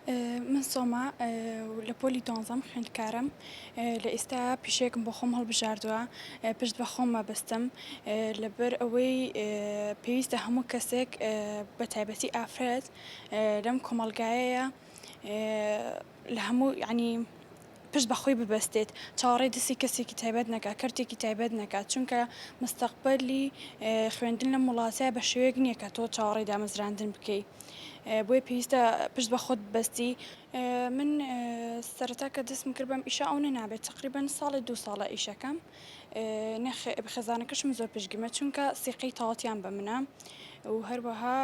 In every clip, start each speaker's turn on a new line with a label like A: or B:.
A: من سۆما لە پۆلی 12ەم خوێندکارم لە ئێستا پیشەیەکم بۆ خۆم هەڵبژاردووە پشت بە خۆم مەبەستم لەبەر ئەوەی پێویستە هەموو کەسێک بە تایبەتی ئافرەت لەم کۆمەڵگایەیە لە هەموو یعنی پشت بەخۆی ببەستێت چاوەڕێی دەستی کەسێکی تایبەت نەکا کەرتێکی تایبەت نەکات چونکە مستەقبەلی خوێندن لە وڵاتەیە بە شێوەیەک نییە کە تۆ چاوەڕێی دامەزراندن بکەیت بۆیە پێویستە پشت بە خۆت ببەستی من سەرەتا کە دەستم کرد بەم ئیشە ئەو نەنابێت تقریبەن ساڵی 2 ساڵە ئیشەکەم خێزانەکەشم زۆر پشتگیمە چونکە سیقەی تاوەتیان بە منە و هەروەها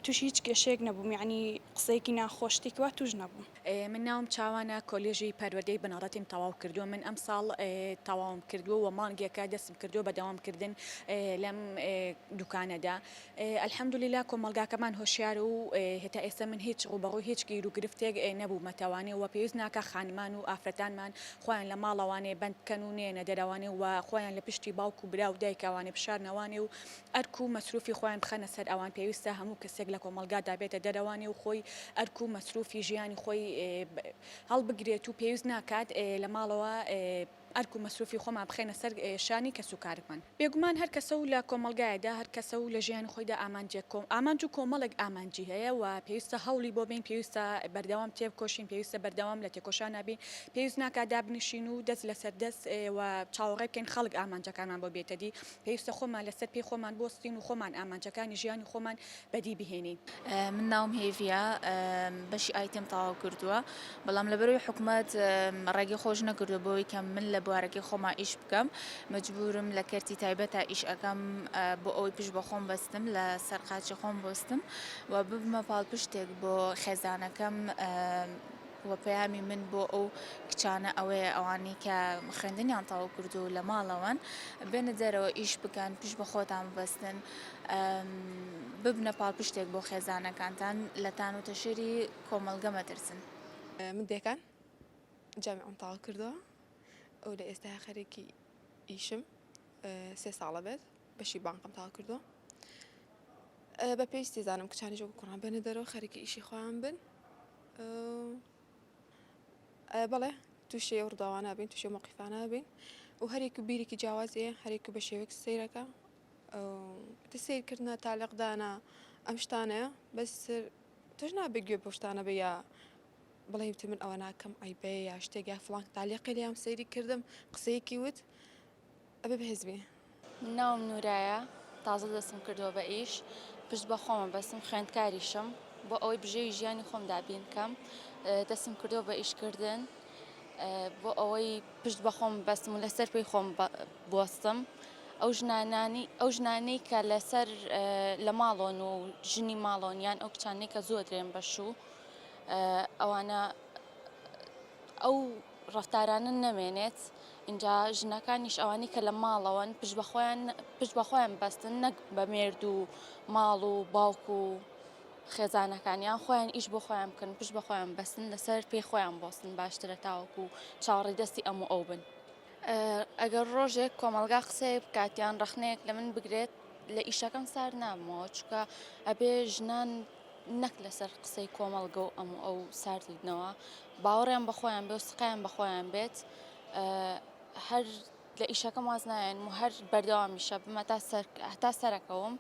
A: تووشی هیچ کێشەیەک نەبووم یعنی قسەیەکی ناخۆشتێکی وا توش نەبووم.
B: من ناوم چاوانە کۆلێژی پەروەردەی بنەڕەتیم تەواو کردووە من ئەم ساڵ تەواوم کردووە و مانگێکە دەستم کردووە بە دەوامکردن لەم دوکانەدا ئەلحەمدولیلا کۆمەلگاکەمان هۆشیار و هێتا ئێستا من هیچ ڕوبەڕووی هیچ گیر و گرفتێک نەبوومەتەوانێ و پێویست ناکە خانمان و ئافرەتانمان خۆیان لە ماڵەوانێ بەندکەن و نێنە دەروانێ و خۆیان لە پشتی باوک و برا و دایکاوانێ بشارنەوانێ و ئەرک و مەسروفی خۆیان بخەنە سەر ئەوان پێویستە هەموو کەسێک لە کۆمەلگادا بێتە دەروانێ و خۆی ئەرک و مەسروفی ژیانی خۆی هەڵبگرێت و پێویست ناکات لە ماڵەوە ئەرک و مەسروفی خۆمان بخێنە سەر شانی کەس و کارمان بێگومان هەر کەسە و لە کۆمەلگایەدا هەر کەسە و لە ژیانی خۆیدا ئامانج و کۆمەڵێک ئامانجی هەیە و پێویستە هەوڵی بۆ بین پێویستە بەردەوام تێبکۆشین پێویستە بەردەوام لە تێکۆشان نابین پێویست ناکات دابنیشین و دەست لەسەر دەست و چاوەڕێ بکەین خەڵک ئامانجەکانمان بۆ بێتەدی پێویستە خۆمان لەسەر پێی خۆمان بۆستین و خۆمان ئامانجەکانی ژیانی خۆمان بەدی بهێنین.
C: من ناوم هێڤە بەشی ئایتم تەواو کردووە بەڵام لەبەرەوەی حکوومەت ڕێگەی خۆش نەکردو بۆی کە من لە بوارەکەی خۆما ئیش بکەم مەجبورم لە کەرتی تایبەتە ئیش ئەەکەم بۆ ئەوەی پشت بە خۆم بەستم لە سەرقاچی خۆم بستم و ببمە پاڵپشتێک بۆ خێزانەکەم وە پەیامی من بۆ ئەو کچانە ئەوەیە ئەوانی کە خوێندنیان تەواو کردو لە ماڵەوەن بێنە دەرەوە ئیش بکەن پشت بە خۆتان ببەستن ببنە پاڵپشتێک بۆ خێزانەکانتان لە تان و تەشێری کۆمەلگە مەترسن.
D: من دێکان جامیعەم تەواو کردووە ئەو لە ئێستا خەرێکی ئیشم 3 ساڵە بێت بەشی بانکم تەواو کردووە بە پێویستی زانم کچانی ژۆ کوڕان بێنە دەرەوە خەرێکی ئیشی خۆیان بن بەڵێ تووشێ ڕداوانە بین تووشێ موقیفانە بین و هەرێک و بیرێکی جیاوازەیە هەرێک و بە شێوەیەک سەیرەکە سیرکردنە تاالقدانە ئەم شتانەیە بەس تۆش نابێ گوێ بۆ شتانە بە یا بڵێ من ئەوە ناکەم ئایبێ یا شتێک یا فڵان تاالقی لێم سەیری کردم قسەیەکی وت ئەبێ بەهێزبێ.
E: من ناوم نورایە تازە دەستم کردووە بە ئیش پشت بە خۆمە بەستم خوێندکاریشم بۆ ئەوەی بژێوی ژیانی خۆم دابین بکەم دەستم کردووە بە ئیشکردن بۆ ئەوەی پشت بە خۆم بەستم و لەسەر پێی خۆم بۆستم ئەو ژنانەی کە لەسەر لە ماڵۆن و ژنی ماڵۆن یان ئەو کچانەی کە زۆر درێن بەشوو ئەوانە ئەو ڕەفتارانە نەمێنێت اینجا ژنەکانیش ئەوانی کە لە ماڵەوەن پشت بە خۆیان بەستن نەک بە مێرد و ماڵ و باوک و خێزانەکانیان خۆیان ئیش بۆ خۆیان بکەن پشت بە خۆیان بەستن لەسەر پێی خۆیان بۆستن باشترە تاوەکو چاوەڕێی دەستی ئەموو ئەو بن. ئەگەر ڕۆژێک کۆمەلگا قسەیە بکاتیان ڕەخنەیەک لە من بگرێت لە ئیشەکەم سار نامەوە چونکە ئەبێ ژنان نەک لەسەر قسەی کۆمەڵگە و ئەموو ئەو ساردنەوە باوەڕیان بە خۆیان بێ و سقیان بە خۆیان بێت هەر لە ئیشەکەم واز نایەن و هەر بەردەوامیشە بمە تا سەرەکەوم